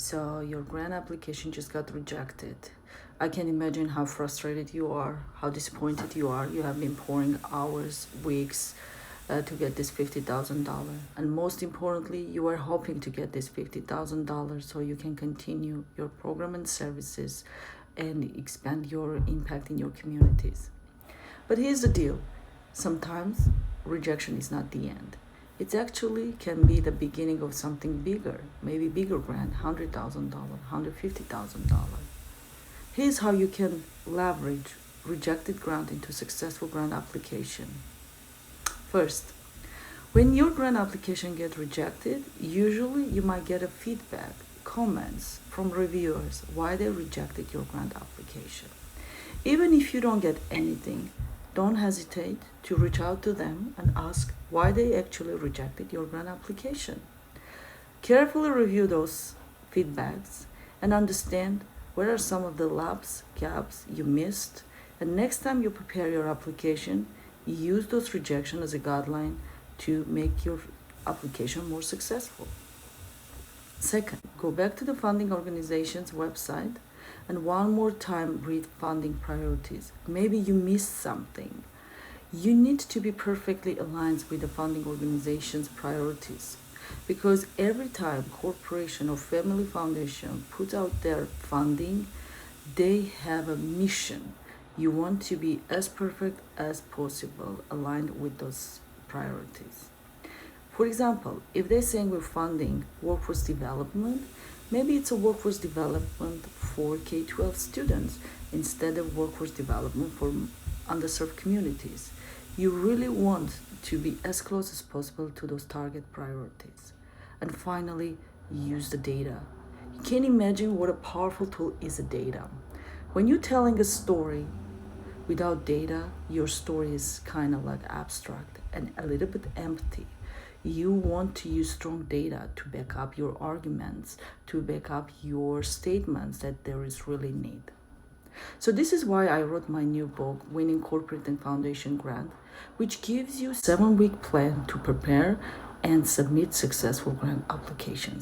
So your grant application just got rejected. I can imagine how frustrated you are, how disappointed you are. You have been pouring hours, weeks to get this $50,000. And most importantly, you are hoping to get this $50,000 so you can continue your program and services and expand your impact in your communities. But here's the deal, sometimes rejection is not the end. It actually can be the beginning of something bigger, maybe bigger grant, $100,000, $150,000. Here's how you can leverage rejected grant into successful grant application. First, when your grant application gets rejected, usually you might get a feedback, comments from reviewers why they rejected your grant application. Even if you don't get anything, don't hesitate to reach out to them and ask why they actually rejected your grant application. Carefully review those feedbacks and understand what are some of the gaps you missed, and next time you prepare your application, use those rejections as a guideline to make your application more successful. Second, go back to the funding organization's website and one more time read funding priorities. Maybe you missed something. You need to be perfectly aligned with the funding organization's priorities, because every time corporation or family foundation puts out their funding, they have a mission. You want to be as perfect as possible aligned with those priorities. For example, if they're saying we're funding workforce development, maybe it's a workforce development for K-12 students instead of workforce development for underserved communities. You really want to be as close as possible to those target priorities. And finally, use the data. You can't imagine what a powerful tool is the data. When you're telling a story without data, your story is kind of like abstract and a little bit empty. You want to use strong data to back up your arguments, to back up your statements that there is really need. So this is why I wrote my new book, Winning Corporate and Foundation Grant, which gives you a 7-week plan to prepare and submit successful grant applications.